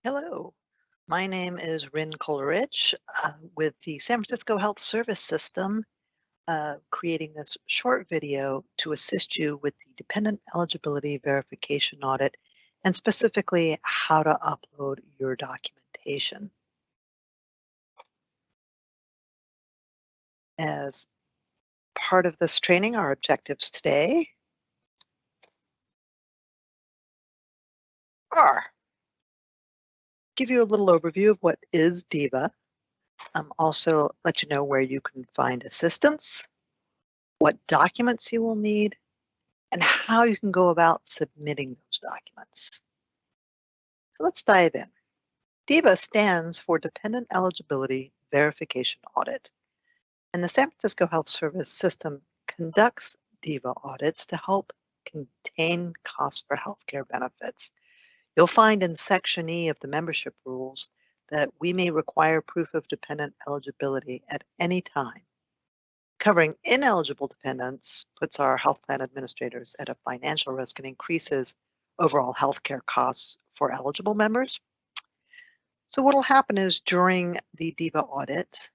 Hello, my name is Rin Coleridge with the San Francisco Health Service System, creating this short video to assist you with the dependent eligibility verification audit and specifically how to upload your documentation. As part of this training, our objectives today are give you a little overview of what is DEVA, also let you know where you can find assistance, what documents you will need, and how you can go about submitting those documents. So let's dive in. DEVA stands for Dependent Eligibility Verification Audit, and the San Francisco Health Service System conducts DEVA audits to help contain costs for healthcare benefits. You'll find in Section E of the membership rules that we may require proof of dependent eligibility at any time. Covering ineligible dependents puts our health plan administrators at a financial risk and increases overall healthcare costs for eligible members. So what will happen is during the DEVA audit,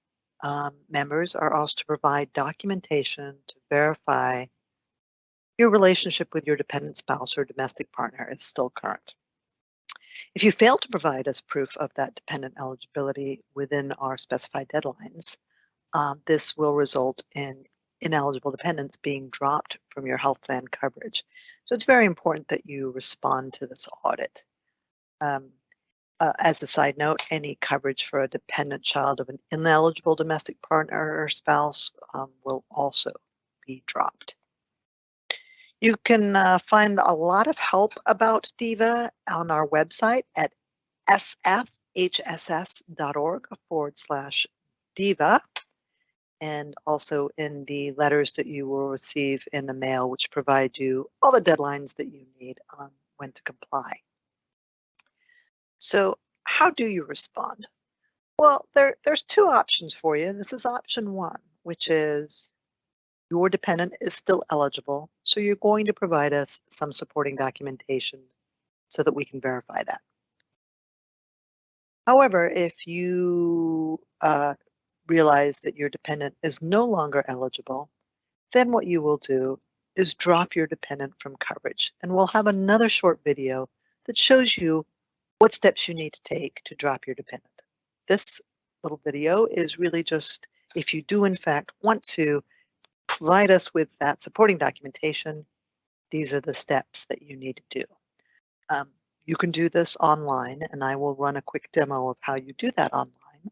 members are asked to provide documentation to verify your relationship with your dependent spouse or domestic partner is still current. If you fail to provide us proof of that dependent eligibility within our specified deadlines, this will result in ineligible dependents being dropped from your health plan coverage. So it's very important that you respond to this audit. As a side note, any coverage for a dependent child of an ineligible domestic partner or spouse will also be dropped. You can find a lot of help about DEVA on our website at sfhss.org/DEVA, and also in the letters that you will receive in the mail, which provide you all the deadlines that you need on when to comply. So how do you respond? Well, there's two options for you. This is option one, which is your dependent is still eligible, so you're going to provide us some supporting documentation so that we can verify that. However, if you realize that your dependent is no longer eligible, then what you will do is drop your dependent from coverage. And we'll have another short video that shows you what steps you need to take to drop your dependent. This little video is really just if you do in fact want to provide us with that supporting documentation, these are the steps that you need to do. You can do this online, and I will run a quick demo of how you do that online.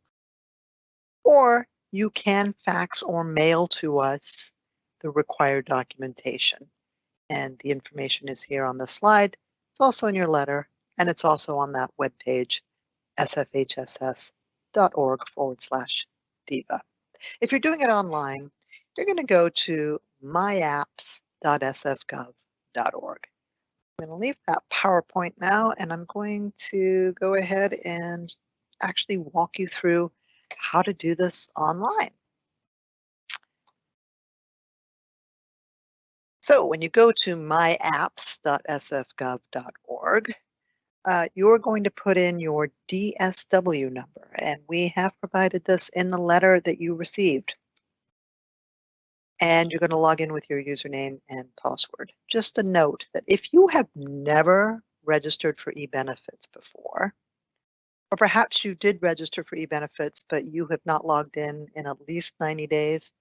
Or you can fax or mail to us the required documentation. And the information is here on the slide. It's also in your letter, and it's also on that webpage, sfhss.org/DEVA. If you're doing it online, you're going to go to myapps.sfgov.org. I'm going to leave that PowerPoint now, and I'm going to go ahead and actually walk you through how to do this online. So when you go to myapps.sfgov.org, you're going to put in your DSW number, and we have provided this in the letter that you received. And you're going to log in with your username and password. Just a note that if you have never registered for eBenefits before, or perhaps you did register for eBenefits, but you have not logged in at least 90 days,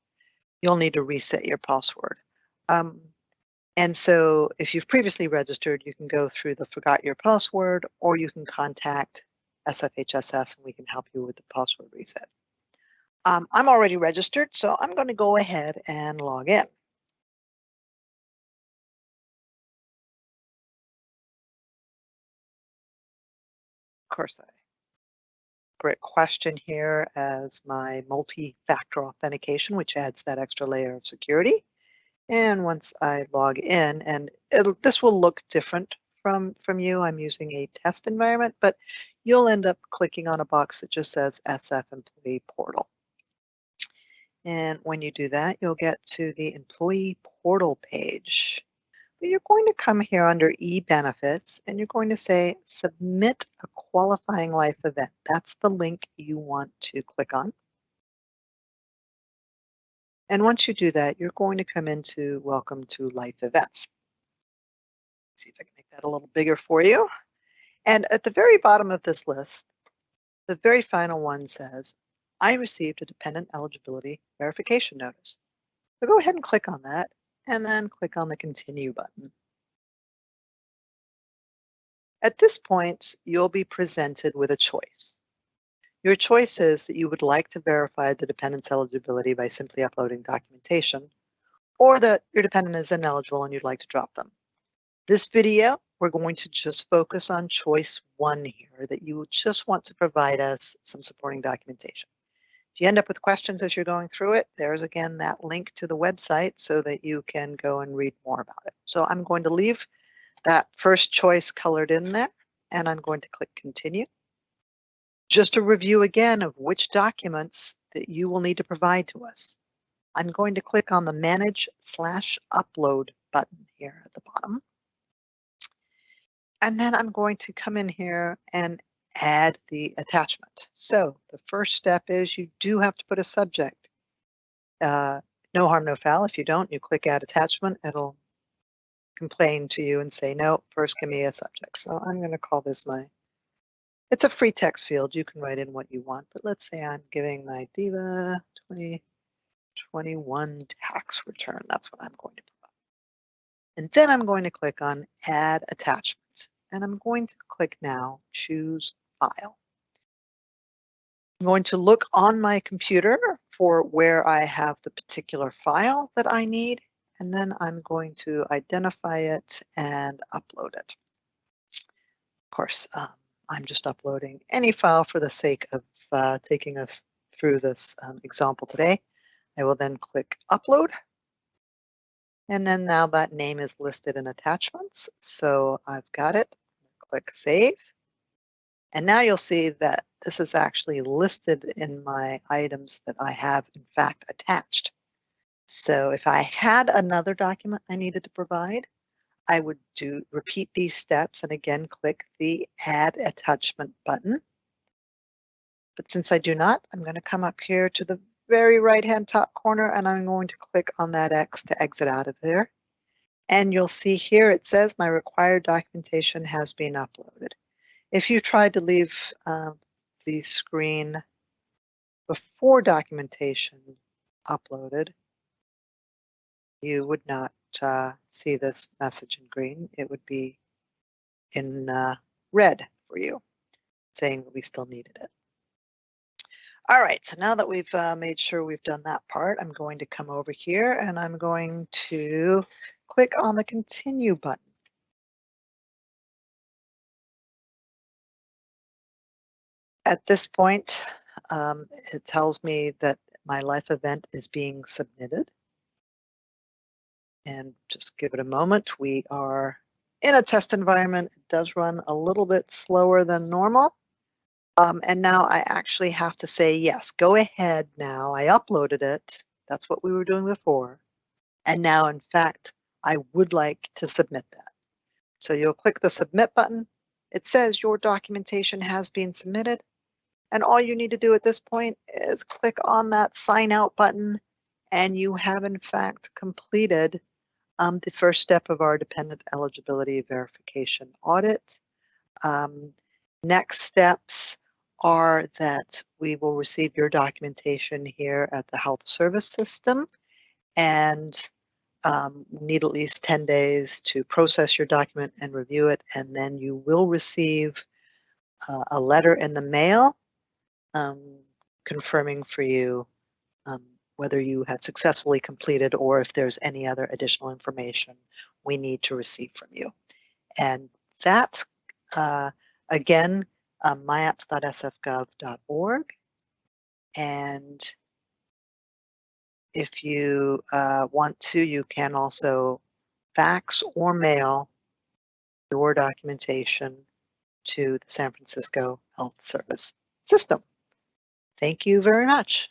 you'll need to reset your password. And so if you've previously registered, you can go through the forgot your password, or you can contact SFHSS and we can help you with the password reset. I'm already registered, so I'm going to go ahead and log in. Of course, I great question here as my multi-factor authentication, which adds that extra layer of security. And once I log in, and this will look different from you. I'm using a test environment, but you'll end up clicking on a box that just says SF Employee Portal. And when you do that, you'll get to the employee portal page. You're going to come here under e-benefits and you're going to say submit a qualifying life event. That's the link you want to click on. And once you do that, you're going to come into Welcome to Life Events. Let's see if I can make that a little bigger for you. And at the very bottom of this list, the very final one says, I received a dependent eligibility verification notice. So go ahead and click on that and then click on the Continue button. At this point, you'll be presented with a choice. Your choice is that you would like to verify the dependent's eligibility by simply uploading documentation, or that your dependent is ineligible and you'd like to drop them. This video, we're going to just focus on choice 1 here, that you just want to provide us some supporting documentation. If you end up with questions as you're going through it, there's again that link to the website so that you can go and read more about it. So I'm going to leave that first choice colored in there, and I'm going to click Continue. Just a review again of which documents that you will need to provide to us. I'm going to click on the Manage/Upload button here at the bottom. And then I'm going to come in here and add the attachment. So the first step is you do have to put a subject. No harm, no foul. If you don't, you click Add Attachment. It'll complain to you and say, no, first give me a subject. So I'm going to call this it's a free text field. You can write in what you want, but let's say I'm giving my DEVA 2021 tax return. That's what I'm going to provide. And then I'm going to click on Add Attachment. And I'm going to click now, Choose File. I'm going to look on my computer for where I have the particular file that I need, and then I'm going to identify it and upload it. Of course, I'm just uploading any file for the sake of taking us through this example today. I will then click Upload. And then now that name is listed in attachments. So I've got it. Click Save. And now you'll see that this is actually listed in my items that I have in fact attached. So if I had another document I needed to provide, I would repeat these steps and again click the Add Attachment button. But since I do not, I'm going to come up here to the very right-hand top corner and I'm going to click on that X to exit out of there. And you'll see here it says my required documentation has been uploaded. If you tried to leave the screen before documentation uploaded, you would not see this message in green. It would be in red for you, saying that we still needed it. All right, so now that we've made sure we've done that part, I'm going to come over here and I'm going to click on the Continue button. At this point, it tells me that my life event is being submitted. And just give it a moment. We are in a test environment. It does run a little bit slower than normal. And now I actually have to say, yes, go ahead now. I uploaded it. That's what we were doing before. And now, in fact, I would like to submit that. So you'll click the Submit button. It says your documentation has been submitted. And all you need to do at this point is click on that Sign Out button. And you have, in fact, completed the first step of our dependent eligibility verification audit. Next steps are that we will receive your documentation here at the health service system and need at least 10 days to process your document and review it, and then you will receive a letter in the mail confirming for you whether you have successfully completed or if there's any other additional information we need to receive from you. And that, again, myapps.sfgov.org. And if you want to, you can also fax or mail your documentation to the San Francisco Health Service System. Thank you very much.